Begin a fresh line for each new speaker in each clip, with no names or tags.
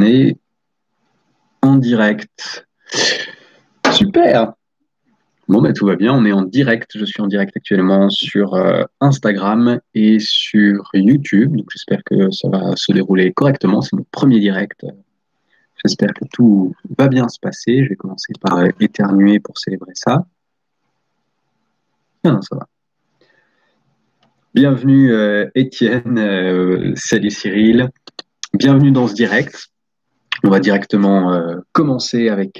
on est en direct. Super. Bon, tout va bien, on est en direct. Je suis en direct actuellement sur Instagram et sur YouTube. Donc, j'espère que ça va se dérouler correctement. C'est mon premier direct. J'espère que tout va bien se passer. Je vais commencer par éternuer pour célébrer ça. Non, ça va. Bienvenue Étienne, salut Cyril. Bienvenue dans ce direct. On va directement commencer avec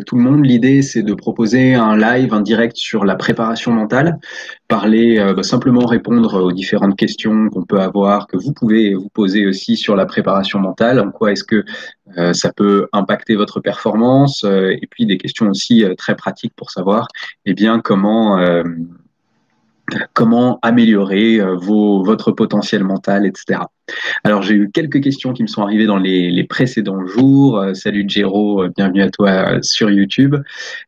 tout le monde. L'idée, c'est de proposer un live, un direct sur la préparation mentale, parler, simplement répondre aux différentes questions qu'on peut avoir, que vous pouvez vous poser aussi sur la préparation mentale. En quoi est-ce que ça peut impacter votre performance, et puis des questions aussi très pratiques pour savoir, comment améliorer votre potentiel mental, etc. Alors, j'ai eu quelques questions qui me sont arrivées dans les précédents jours. Salut Jero, bienvenue à toi sur YouTube.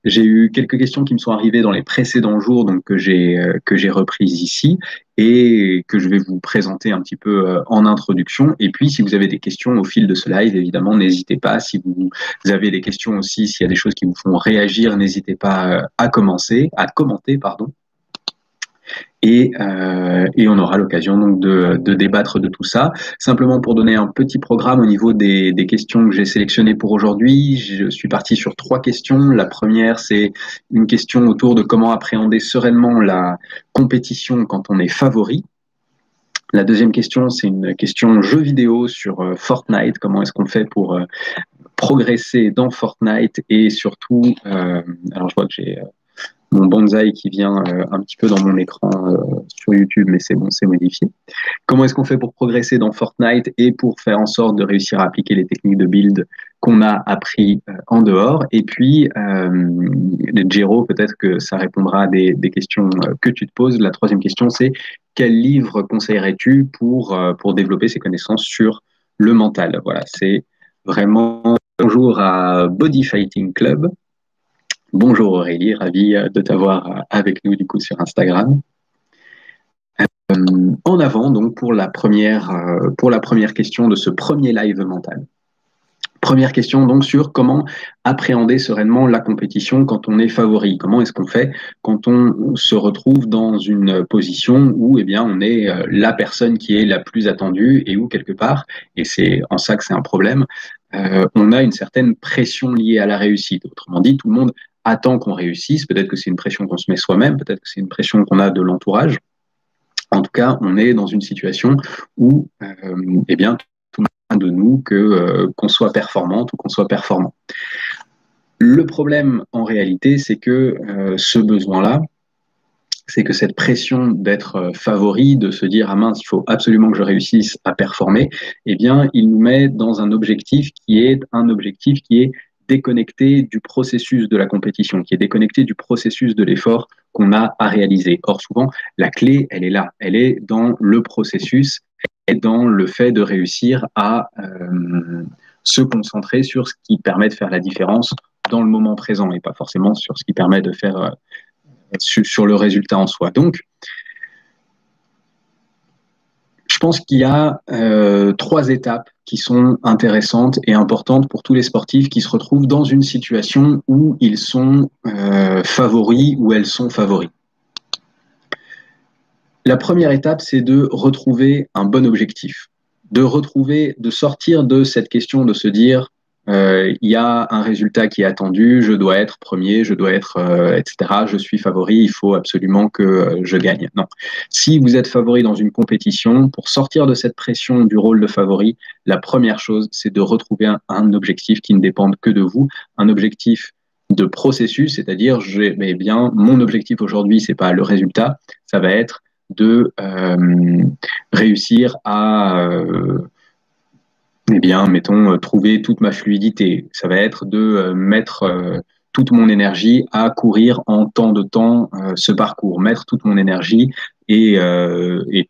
J'ai eu quelques questions qui me sont arrivées dans les précédents jours, donc que j'ai reprises ici et que je vais vous présenter un petit peu en introduction. Et puis, si vous avez des questions au fil de ce live, évidemment, n'hésitez pas. Si vous avez des questions aussi, s'il y a des choses qui vous font réagir, n'hésitez pas à commenter, pardon. Et on aura l'occasion donc de débattre de tout ça. Simplement pour donner un petit programme au niveau des questions que j'ai sélectionnées pour aujourd'hui, je suis parti sur 3 questions. La première, c'est une question autour de comment appréhender sereinement la compétition quand on est favori. La deuxième question, c'est une question jeu vidéo sur Fortnite. Comment est-ce qu'on fait pour progresser dans Fortnite et surtout, alors je vois que j'ai mon bonsaï qui vient un petit peu dans mon écran sur YouTube, mais c'est bon, c'est modifié. Comment est-ce qu'on fait pour progresser dans Fortnite et pour faire en sorte de réussir à appliquer les techniques de build qu'on a appris en dehors? Et puis, Jero, peut-être que ça répondra à des questions que tu te poses. La troisième question, c'est quel livre conseillerais-tu pour développer ses connaissances sur le mental? Voilà, c'est vraiment bonjour à Body Fighting Club. Bonjour Aurélie, ravi de t'avoir avec nous du coup sur Instagram. En avant donc pour la première question de ce premier live mental. Première question donc sur comment appréhender sereinement la compétition quand on est favori. Comment est-ce qu'on fait quand on se retrouve dans une position où on est la personne qui est la plus attendue et où quelque part, et c'est en ça que c'est un problème, on a une certaine pression liée à la réussite. Autrement dit, tout le monde attend qu'on réussisse. Peut-être que c'est une pression qu'on se met soi-même, peut-être que c'est une pression qu'on a de l'entourage. En tout cas, on est dans une situation où tout le monde attend de nous qu'on soit performante ou qu'on soit performant. Le problème en réalité, c'est que ce besoin-là, c'est que cette pression d'être favori, de se dire « Ah mince, il faut absolument que je réussisse à performer », il nous met dans un objectif qui est déconnecté du processus de la compétition, qui est déconnecté du processus de l'effort qu'on a à réaliser. Or, souvent, la clé, elle est là. Elle est dans le processus et dans le fait de réussir à se concentrer sur ce qui permet de faire la différence dans le moment présent et pas forcément sur ce qui permet de faire sur le résultat en soi. Donc, je pense qu'il y a 3 étapes qui sont intéressantes et importantes pour tous les sportifs qui se retrouvent dans une situation où ils sont favoris ou elles sont favoris. La première étape, c'est de retrouver un bon objectif, de sortir de cette question de se dire il y a un résultat qui est attendu, je dois être premier, je dois être, etc. Je suis favori, il faut absolument que je gagne. Non. Si vous êtes favori dans une compétition, pour sortir de cette pression du rôle de favori, la première chose, c'est de retrouver un objectif qui ne dépende que de vous, un objectif de processus, c'est-à-dire, mon objectif aujourd'hui, c'est pas le résultat, ça va être de réussir à trouver toute ma fluidité. Ça va être de mettre toute mon énergie à courir en tant de temps ce parcours, mettre toute mon énergie et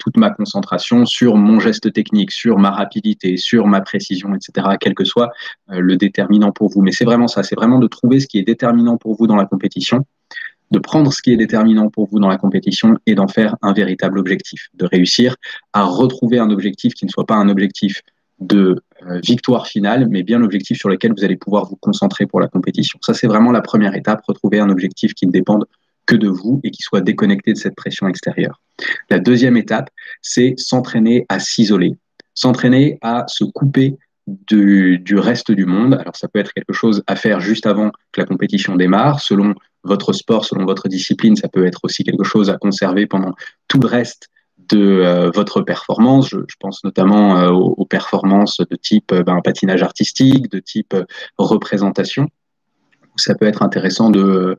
toute ma concentration sur mon geste technique, sur ma rapidité, sur ma précision, etc., quel que soit le déterminant pour vous. Mais c'est vraiment ça, c'est vraiment de trouver ce qui est déterminant pour vous dans la compétition, de prendre ce qui est déterminant pour vous dans la compétition et d'en faire un véritable objectif, de réussir à retrouver un objectif qui ne soit pas un objectif de victoire finale, mais bien l'objectif sur lequel vous allez pouvoir vous concentrer pour la compétition. Ça, c'est vraiment la première étape, retrouver un objectif qui ne dépende que de vous et qui soit déconnecté de cette pression extérieure. La deuxième étape, c'est s'entraîner à s'isoler, s'entraîner à se couper du reste du monde. Alors ça peut être quelque chose à faire juste avant que la compétition démarre, selon votre sport, selon votre discipline, ça peut être aussi quelque chose à conserver pendant tout le reste de votre performance. Je pense notamment aux performances de type patinage artistique, de type représentation. Ça peut être intéressant de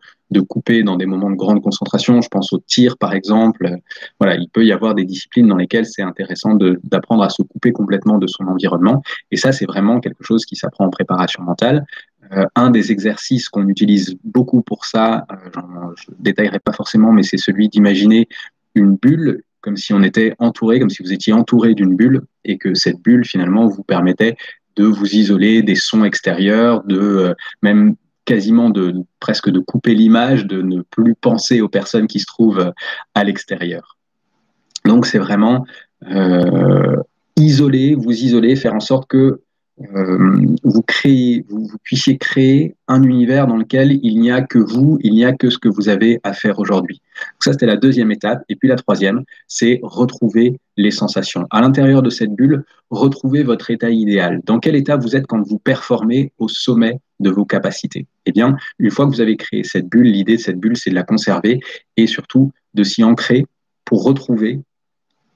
couper dans des moments de grande concentration. Je pense au tir, par exemple. Voilà, il peut y avoir des disciplines dans lesquelles c'est intéressant d'apprendre à se couper complètement de son environnement. Et ça, c'est vraiment quelque chose qui s'apprend en préparation mentale. Un des exercices qu'on utilise beaucoup pour ça, je ne détaillerai pas forcément, mais c'est celui d'imaginer une bulle comme si on était entouré, comme si vous étiez entouré d'une bulle et que cette bulle, finalement, vous permettait de vous isoler des sons extérieurs, de même quasiment presque de couper l'image, de ne plus penser aux personnes qui se trouvent à l'extérieur. Donc c'est vraiment vous isoler, faire en sorte que vous puissiez créer un univers dans lequel il n'y a que vous, il n'y a que ce que vous avez à faire aujourd'hui. Donc ça, c'était la deuxième étape. Et puis la troisième, c'est retrouver les sensations. À l'intérieur de cette bulle, retrouvez votre état idéal. Dans quel état vous êtes quand vous performez au sommet de vos capacités? Eh bien, une fois que vous avez créé cette bulle, l'idée de cette bulle, c'est de la conserver et surtout de s'y ancrer pour retrouver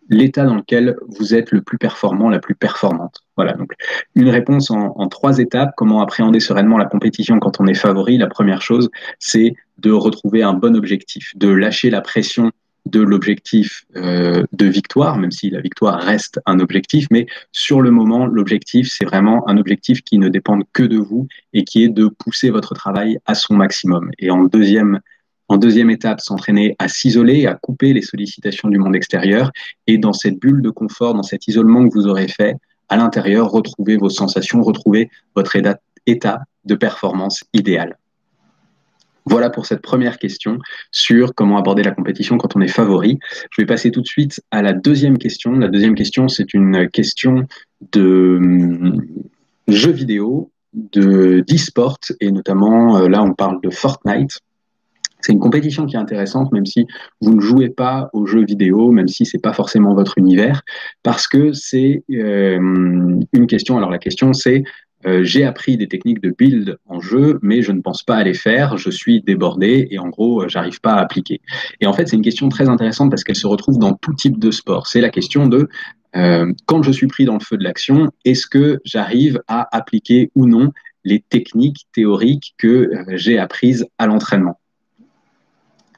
l'état dans lequel vous êtes le plus performant, la plus performante. Voilà, donc une réponse en 3 étapes. Comment appréhender sereinement la compétition quand on est favori? La première chose, c'est de retrouver un bon objectif, de lâcher la pression de l'objectif de victoire, même si la victoire reste un objectif, mais sur le moment, l'objectif, c'est vraiment un objectif qui ne dépend que de vous et qui est de pousser votre travail à son maximum. Et en deuxième étape, s'entraîner à s'isoler, à couper les sollicitations du monde extérieur et dans cette bulle de confort, dans cet isolement que vous aurez fait, à l'intérieur, retrouver vos sensations, retrouver votre état de performance idéal. Voilà pour cette première question sur comment aborder la compétition quand on est favori. Je vais passer tout de suite à la deuxième question. La deuxième question, c'est une question de jeux vidéo, d'e-sport, et notamment, là, on parle de Fortnite. C'est une compétition qui est intéressante, même si vous ne jouez pas aux jeux vidéo, même si c'est pas forcément votre univers, parce que c'est une question. Alors la question, c'est j'ai appris des techniques de build en jeu, mais je ne pense pas à les faire. Je suis débordé et en gros, j'arrive pas à appliquer. Et en fait, c'est une question très intéressante parce qu'elle se retrouve dans tout type de sport. C'est la question de quand je suis pris dans le feu de l'action, est-ce que j'arrive à appliquer ou non les techniques théoriques que j'ai apprises à l'entraînement?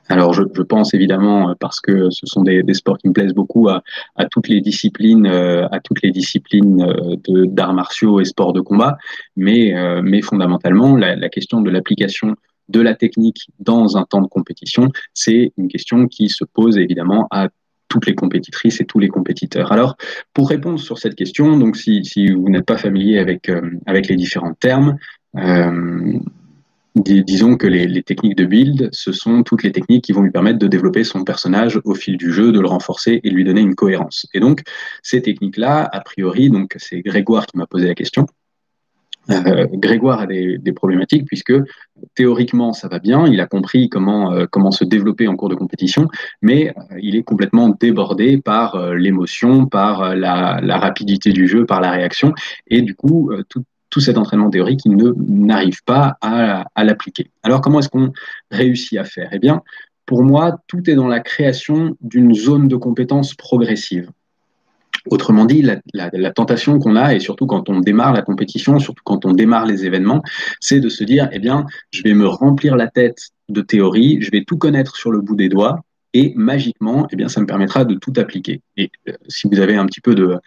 Alors, je pense évidemment, parce que ce sont des sports qui me plaisent beaucoup, à toutes les disciplines, d'arts martiaux et sports de combat, mais fondamentalement, la question de l'application de la technique dans un temps de compétition, c'est une question qui se pose évidemment à toutes les compétitrices et tous les compétiteurs. Alors, pour répondre sur cette question, donc si vous n'êtes pas familier avec les différents termes, disons que les techniques de build, ce sont toutes les techniques qui vont lui permettre de développer son personnage au fil du jeu, de le renforcer et de lui donner une cohérence. Et donc, ces techniques-là, a priori, donc c'est Grégoire qui m'a posé la question. Grégoire a des problématiques puisque théoriquement ça va bien, il a compris comment se développer en cours de compétition, mais il est complètement débordé par l'émotion, par la rapidité du jeu, par la réaction, et du coup tout cet entraînement théorique, il n'arrive pas à l'appliquer. Alors comment est-ce qu'on réussit à faire? Eh bien, pour moi, tout est dans la création d'une zone de compétence progressive. Autrement dit, la tentation qu'on a, et surtout quand on démarre la compétition, surtout quand on démarre les événements, c'est de se dire, eh bien, je vais me remplir la tête de théorie, je vais tout connaître sur le bout des doigts, et magiquement, eh bien, ça me permettra de tout appliquer. Et si vous avez un petit peu de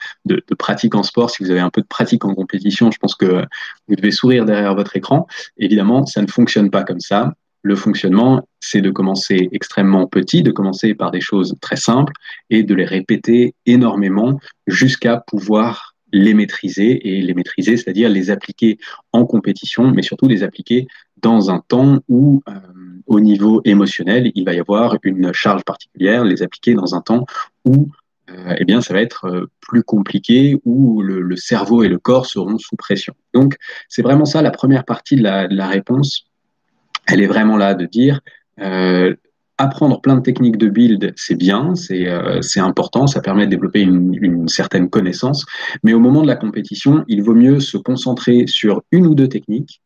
pratique en sport, si vous avez un peu de pratique en compétition, je pense que vous devez sourire derrière votre écran. Évidemment, ça ne fonctionne pas comme ça. Le fonctionnement, c'est de commencer extrêmement petit, de commencer par des choses très simples et de les répéter énormément jusqu'à pouvoir les maîtriser, et les maîtriser, c'est-à-dire les appliquer en compétition, mais surtout les appliquer dans un temps où, au niveau émotionnel, il va y avoir une charge particulière, les appliquer dans un temps où eh bien, ça va être plus compliqué où le cerveau et le corps seront sous pression. Donc, c'est vraiment ça la première partie de la réponse. Elle est vraiment là de dire apprendre plein de techniques de build, c'est bien, c'est important, ça permet de développer une certaine connaissance, mais au moment de la compétition, il vaut mieux se concentrer sur une ou deux techniques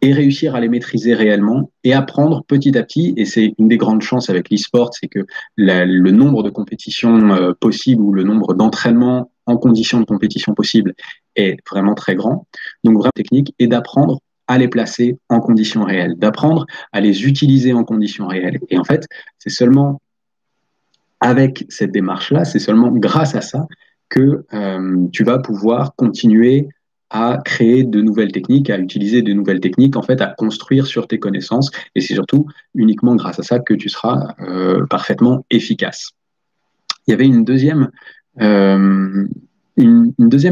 et réussir à les maîtriser réellement et apprendre petit à petit. Et c'est une des grandes chances avec l'e-sport, c'est que le nombre de compétitions possibles ou le nombre d'entraînements en conditions de compétition possibles est vraiment très grand. Donc, vraiment technique et d'apprendre à les placer en conditions réelles, d'apprendre à les utiliser en conditions réelles. Et en fait, c'est seulement avec cette démarche-là, c'est seulement grâce à ça que tu vas pouvoir continuer à créer de nouvelles techniques, à utiliser de nouvelles techniques, en fait, à construire sur tes connaissances. Et c'est surtout uniquement grâce à ça que tu seras parfaitement efficace. Il y avait une deuxième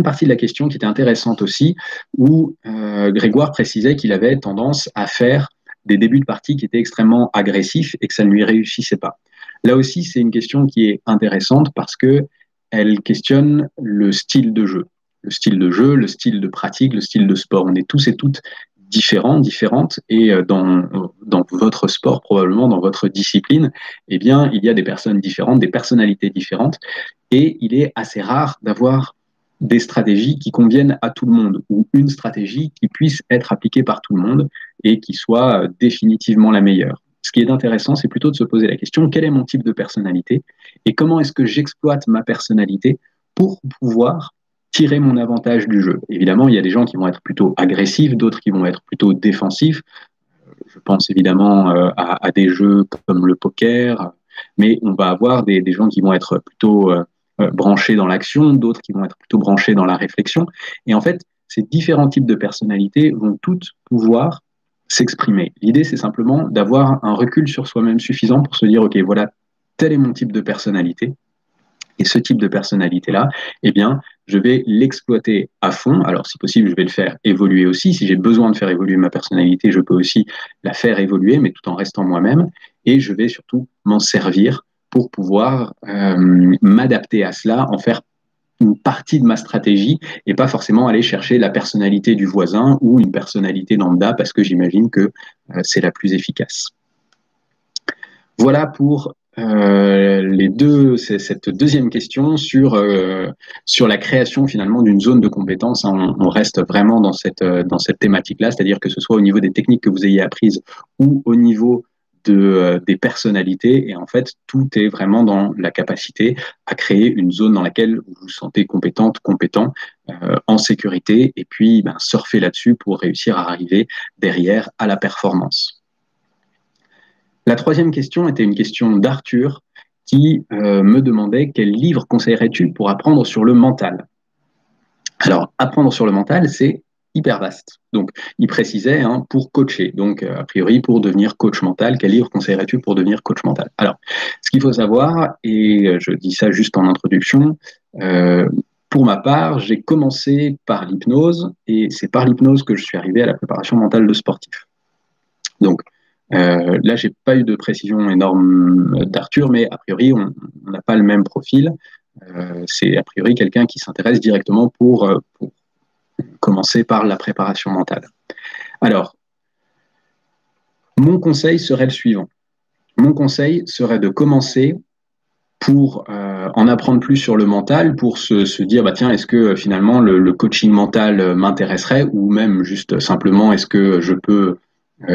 partie de la question qui était intéressante aussi, où Grégoire précisait qu'il avait tendance à faire des débuts de partie qui étaient extrêmement agressifs et que ça ne lui réussissait pas. Là aussi, c'est une question qui est intéressante parce que elle questionne le style de jeu. Le style de jeu, le style de pratique, le style de sport. On est tous et toutes différents, différentes, et dans votre sport, probablement dans votre discipline, eh bien, il y a des personnes différentes, des personnalités différentes, et il est assez rare d'avoir des stratégies qui conviennent à tout le monde, ou une stratégie qui puisse être appliquée par tout le monde et qui soit définitivement la meilleure. Ce qui est intéressant, c'est plutôt de se poser la question, quel est mon type de personnalité et comment est-ce que j'exploite ma personnalité pour pouvoir tirer mon avantage du jeu. Évidemment, il y a des gens qui vont être plutôt agressifs, d'autres qui vont être plutôt défensifs. Je pense évidemment à des jeux comme le poker, mais on va avoir des gens qui vont être plutôt branchés dans l'action, d'autres qui vont être plutôt branchés dans la réflexion. Et en fait, ces différents types de personnalités vont toutes pouvoir s'exprimer. L'idée, c'est simplement d'avoir un recul sur soi-même suffisant pour se dire, OK, voilà, tel est mon type de personnalité. Et ce type de personnalité-là, eh bien, je vais l'exploiter à fond. Alors, si possible, je vais le faire évoluer aussi. Si j'ai besoin de faire évoluer ma personnalité, je peux aussi la faire évoluer, mais tout en restant moi-même. Et je vais surtout m'en servir pour pouvoir m'adapter à cela, en faire une partie de ma stratégie et pas forcément aller chercher la personnalité du voisin ou une personnalité lambda parce que j'imagine que c'est la plus efficace. Voilà pour cette deuxième question sur la création finalement d'une zone de compétence. On reste vraiment dans cette thématique-là, c'est-à-dire que ce soit au niveau des techniques que vous ayez apprises ou au niveau des personnalités. Et en fait, tout est vraiment dans la capacité à créer une zone dans laquelle vous vous sentez compétente, compétent, en sécurité, et puis surfer là-dessus pour réussir à arriver derrière à la performance. La troisième question était une question d'Arthur qui me demandait quel livre conseillerais-tu pour apprendre sur le mental. Alors, apprendre sur le mental, c'est hyper vaste. Donc, il précisait pour coacher. Donc, a priori, pour devenir coach mental, quel livre conseillerais-tu pour devenir coach mental? Alors, ce qu'il faut savoir, et je dis ça juste en introduction, pour ma part, j'ai commencé par l'hypnose et c'est par l'hypnose que je suis arrivé à la préparation mentale de sportif. Donc, là, j'ai pas eu de précision énorme d'Arthur, mais a priori, on n'a pas le même profil. C'est a priori quelqu'un qui s'intéresse directement pour commencer par la préparation mentale. Alors, mon conseil serait le suivant. Mon conseil serait de commencer pour en apprendre plus sur le mental, pour se dire, tiens, est-ce que finalement le coaching mental m'intéresserait, ou même juste simplement, est-ce que je peux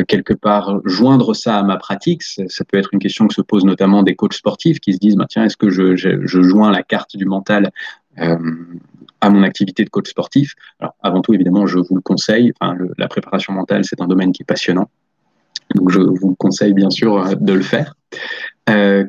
quelque part joindre ça à ma pratique. Ça peut être une question que se posent notamment des coachs sportifs qui se disent tiens, est-ce que je joins la carte du mental à mon activité de coach sportif? Alors avant tout, évidemment, je vous le conseille, la préparation mentale, c'est un domaine qui est passionnant, donc je vous conseille bien sûr de le faire.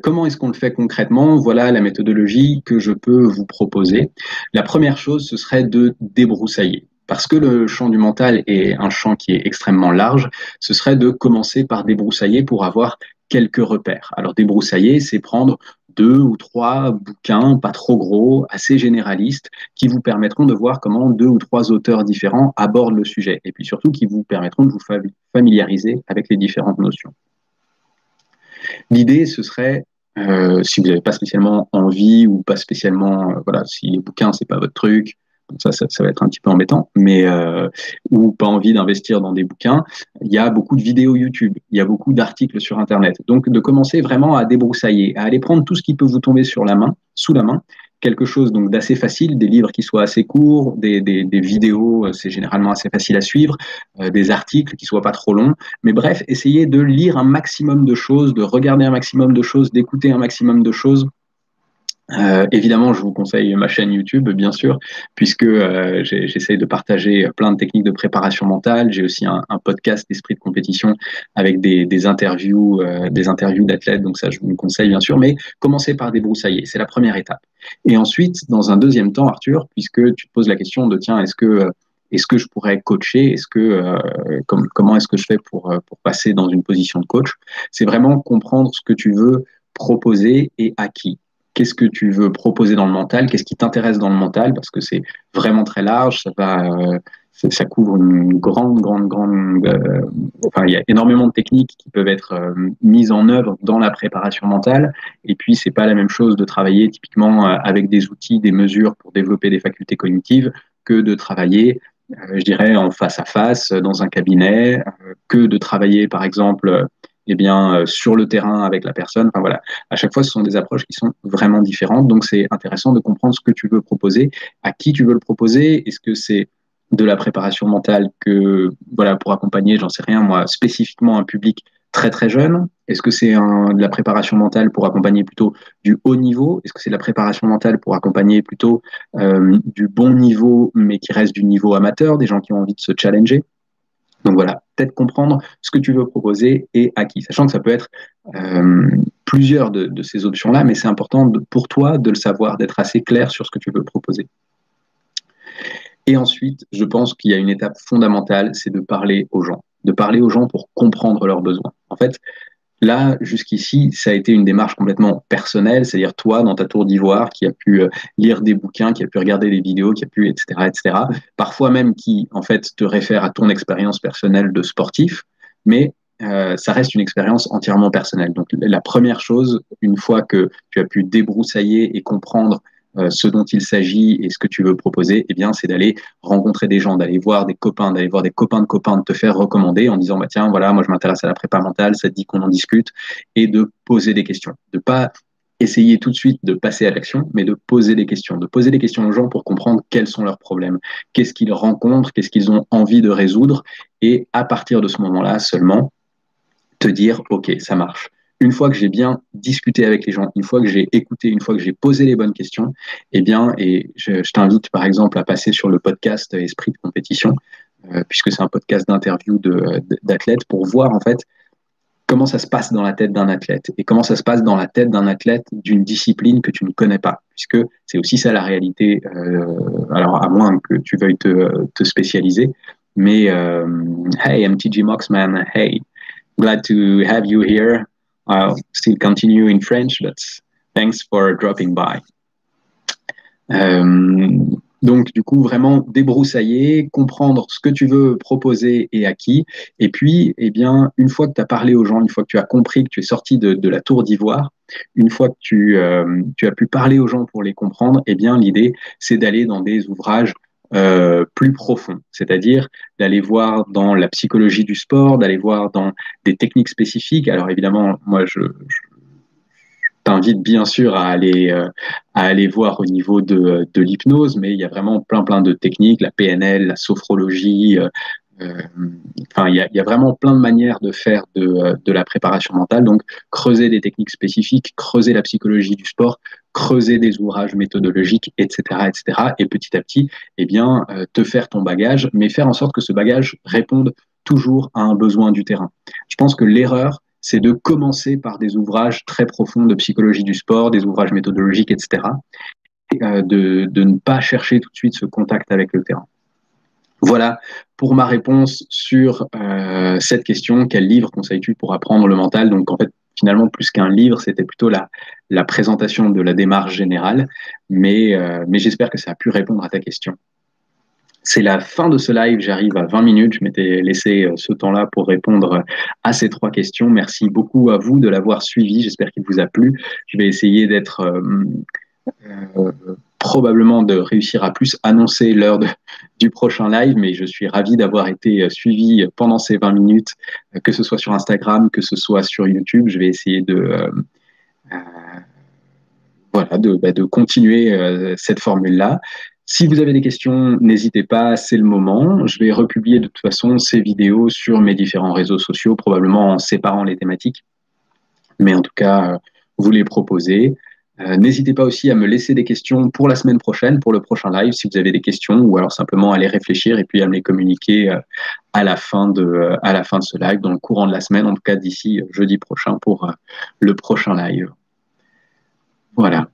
Comment est-ce qu'on le fait concrètement? Voilà la méthodologie que je peux vous proposer. La première chose, ce serait de débroussailler. Parce que le champ du mental est un champ qui est extrêmement large, ce serait de commencer par débroussailler pour avoir quelques repères. Alors débroussailler, c'est prendre 2 ou 3 bouquins, pas trop gros, assez généralistes, qui vous permettront de voir comment 2 ou 3 auteurs différents abordent le sujet, et puis surtout qui vous permettront de vous familiariser avec les différentes notions. L'idée, ce serait Si vous n'avez pas spécialement envie ou pas spécialement, voilà, si les bouquins, c'est pas votre truc, ça va être un petit peu embêtant, mais ou pas envie d'investir dans des bouquins, il y a beaucoup de vidéos YouTube, il y a beaucoup d'articles sur Internet. Donc, de commencer vraiment à débroussailler, à aller prendre tout ce qui peut vous tomber sur la main, sous la main, quelque chose donc d'assez facile, des livres qui soient assez courts, des vidéos, c'est généralement assez facile à suivre, des articles qui soient pas trop longs, mais bref, essayez de lire un maximum de choses, de regarder un maximum de choses, d'écouter un maximum de choses. Évidemment, je vous conseille ma chaîne YouTube, bien sûr, puisque j'essaye de partager plein de techniques de préparation mentale. J'ai aussi un podcast d'esprit de compétition avec des interviews d'athlètes, donc ça, je vous le conseille, bien sûr. Mais commencez par débroussailler, c'est la première étape. Et ensuite, dans un deuxième temps, Arthur, puisque tu te poses la question de, tiens, est-ce que je pourrais coacher? Comment est-ce que je fais pour passer dans une position de coach? C'est vraiment comprendre ce que tu veux proposer et à qui. Qu'est-ce que tu veux proposer dans le mental? Qu'est-ce qui t'intéresse dans le mental? Parce que c'est vraiment très large. Ça couvre une grande. Enfin, il y a énormément de techniques qui peuvent être mises en œuvre dans la préparation mentale. Et puis, c'est pas la même chose de travailler typiquement avec des outils, des mesures pour développer des facultés cognitives que de travailler je dirais, en face à face, dans un cabinet, que de travailler, par exemple, sur le terrain avec la personne. Enfin voilà, à chaque fois, ce sont des approches qui sont vraiment différentes. Donc, c'est intéressant de comprendre ce que tu veux proposer, à qui tu veux le proposer. Est-ce que c'est de la préparation mentale voilà, pour accompagner, j'en sais rien, moi, spécifiquement un public très très jeune? Est-ce que c'est de la préparation mentale pour accompagner plutôt du haut niveau? Est-ce que c'est de la préparation mentale pour accompagner plutôt du bon niveau, mais qui reste du niveau amateur, des gens qui ont envie de se challenger? Donc voilà, peut-être comprendre ce que tu veux proposer et à qui, sachant que ça peut être plusieurs de ces options-là, mais c'est important pour toi de le savoir, d'être assez clair sur ce que tu veux proposer. Et ensuite, je pense qu'il y a une étape fondamentale, c'est de parler aux gens pour comprendre leurs besoins. En fait, là, jusqu'ici, ça a été une démarche complètement personnelle, c'est-à-dire toi, dans ta tour d'ivoire, qui a pu lire des bouquins, qui a pu regarder des vidéos, qui a pu, etc., etc., parfois même qui, en fait, te réfère à ton expérience personnelle de sportif, mais ça reste une expérience entièrement personnelle. Donc, la première chose, une fois que tu as pu débroussailler et comprendre ce dont il s'agit et ce que tu veux proposer, eh bien, c'est d'aller rencontrer des gens, d'aller voir des copains, d'aller voir des copains de copains, de te faire recommander en disant, bah, tiens, voilà, moi, je m'intéresse à la prépa mentale, ça te dit qu'on en discute, et de poser des questions, de pas essayer tout de suite de passer à l'action, mais de poser des questions aux gens pour comprendre quels sont leurs problèmes, qu'est-ce qu'ils rencontrent, qu'est-ce qu'ils ont envie de résoudre, et à partir de ce moment-là seulement, te dire, OK, ça marche. Une fois que j'ai bien discuté avec les gens, une fois que j'ai écouté, une fois que j'ai posé les bonnes questions, eh bien, et je t'invite par exemple à passer sur le podcast Esprit de compétition, puisque c'est un podcast d'interview d'athlètes, pour voir en fait comment ça se passe dans la tête d'un athlète et comment ça se passe dans la tête d'un athlète d'une discipline que tu ne connais pas, puisque c'est aussi ça la réalité, alors à moins que tu veuilles te spécialiser, mais hey, I'm TJ Moxman, hey, glad to have you here. I'll still continue in French, but thanks for dropping by. Donc, du coup, vraiment débroussailler, comprendre ce que tu veux proposer et à qui. Et puis, eh bien, une fois que tu as parlé aux gens, une fois que tu as compris que tu es sorti de la tour d'ivoire, une fois que tu as pu parler aux gens pour les comprendre, eh bien, l'idée, c'est d'aller dans des ouvrages plus profonds, c'est-à-dire d'aller voir dans la psychologie du sport, d'aller voir dans des techniques spécifiques. Alors, évidemment, moi, je t'invite bien sûr à aller voir au niveau de l'hypnose, mais il y a vraiment plein de techniques, la PNL, la sophrologie, enfin il y a vraiment plein de manières de faire de la préparation mentale. Donc creuser des techniques spécifiques, creuser la psychologie du sport, creuser des ouvrages méthodologiques, etc., etc. Et petit à petit, eh bien, te faire ton bagage, mais faire en sorte que ce bagage réponde toujours à un besoin du terrain. Je pense que l'erreur, c'est de commencer par des ouvrages très profonds de psychologie du sport, des ouvrages méthodologiques, etc., et de ne pas chercher tout de suite ce contact avec le terrain. Voilà pour ma réponse sur cette question. Quel livre conseilles-tu pour apprendre le mental? Donc, en fait, finalement, plus qu'un livre, c'était plutôt la présentation de la démarche générale, mais j'espère que ça a pu répondre à ta question. C'est la fin de ce live, j'arrive à 20 minutes. Je m'étais laissé ce temps-là pour répondre à ces 3 questions. Merci beaucoup à vous de l'avoir suivi. J'espère qu'il vous a plu. Je vais essayer d'être probablement de réussir à plus annoncer l'heure du prochain live, mais je suis ravi d'avoir été suivi pendant ces 20 minutes, que ce soit sur Instagram, que ce soit sur YouTube. Je vais essayer voilà, de continuer cette formule-là. Si vous avez des questions, n'hésitez pas, c'est le moment. Je vais republier de toute façon ces vidéos sur mes différents réseaux sociaux, probablement en séparant les thématiques. Mais en tout cas, vous les proposez. N'hésitez pas aussi à me laisser des questions pour la semaine prochaine, pour le prochain live, si vous avez des questions, ou alors simplement à les réfléchir et puis à me les communiquer à la fin de ce live, dans le courant de la semaine, en tout cas d'ici jeudi prochain pour le prochain live. Voilà.